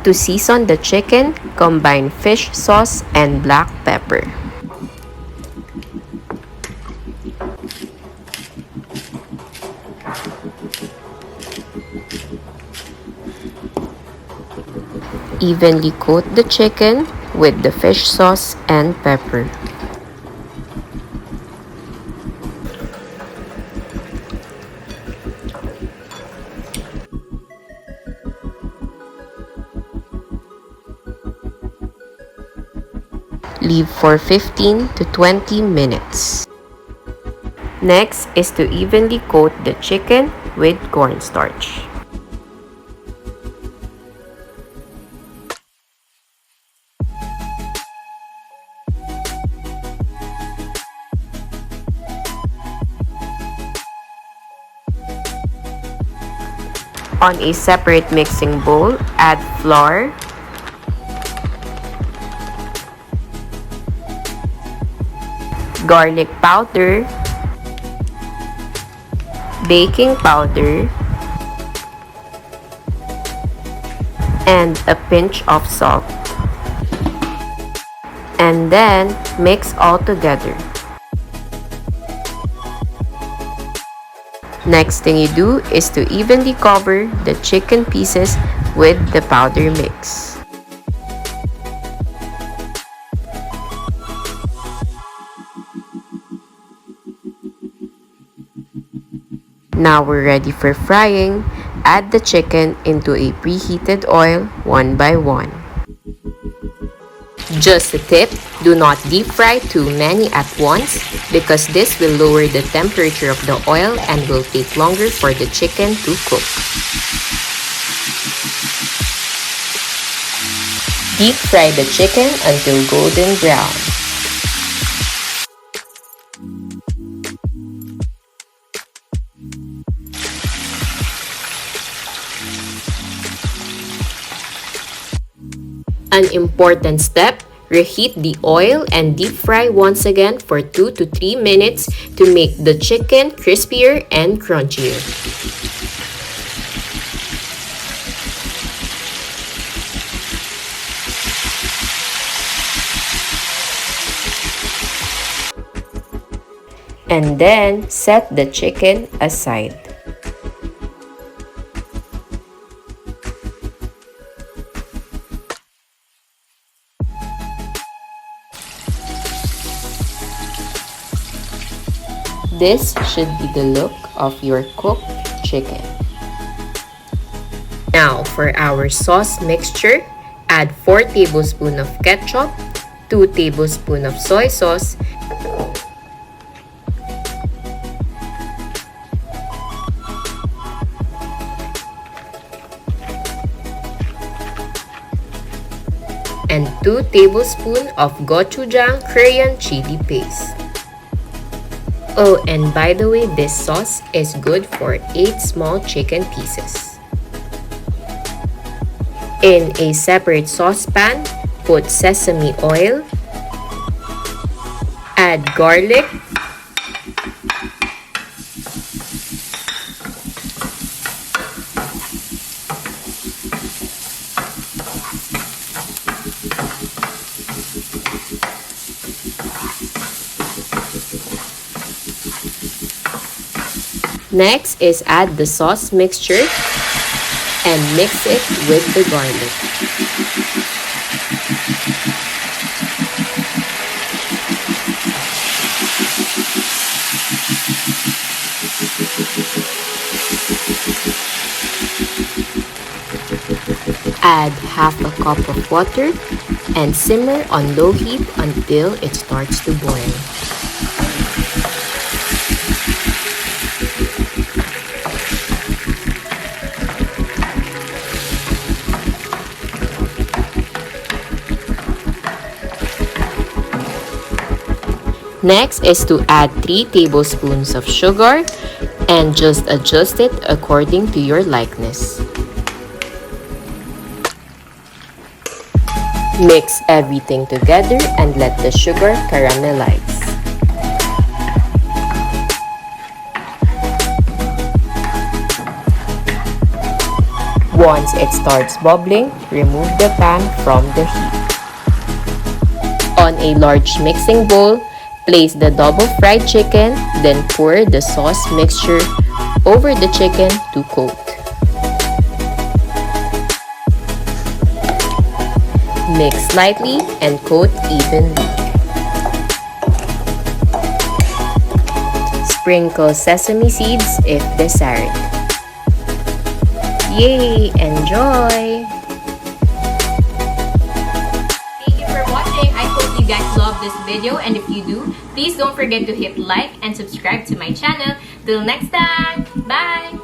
To season the chicken, combine fish sauce and black pepper. Evenly coat the chicken with the fish sauce and pepper. Leave for 15 to 20 minutes. Next is to evenly coat the chicken with cornstarch. On a separate mixing bowl, add flour, garlic powder, baking powder, and a pinch of salt. And then mix all together. Next thing you do is to evenly cover the chicken pieces with the powder mix. Now we're ready for frying. Add the chicken into a preheated oil one by one. Just a tip, do not deep fry too many at once because this will lower the temperature of the oil and will take longer for the chicken to cook. Deep fry the chicken until golden brown. An important step, reheat the oil and deep fry once again for 2 to 3 minutes to make the chicken crispier and crunchier. And then set the chicken aside. This should be the look of your cooked chicken. Now for our sauce mixture, add 4 tablespoons of ketchup, 2 tablespoons of soy sauce, and 2 tablespoons of Gochujang Korean chili paste. Oh, and by the way, this sauce is good for 8 small chicken pieces. In a separate saucepan, put sesame oil, add garlic, Next is add the sauce mixture and mix it with the garlic. Add half a cup of water and simmer on low heat until it starts to boil. Next is to add 3 tablespoons of sugar and just adjust it according to your likeness. Mix everything together and let the sugar caramelize. Once it starts bubbling, remove the pan from the heat. On a large mixing bowl, place the double fried chicken, then pour the sauce mixture over the chicken to coat. Mix slightly and coat evenly. Sprinkle sesame seeds if desired. Yay! Enjoy! Thank you for watching. I hope you guys love this video, and if you do, please don't forget to hit like and subscribe to my channel. Till next time, bye!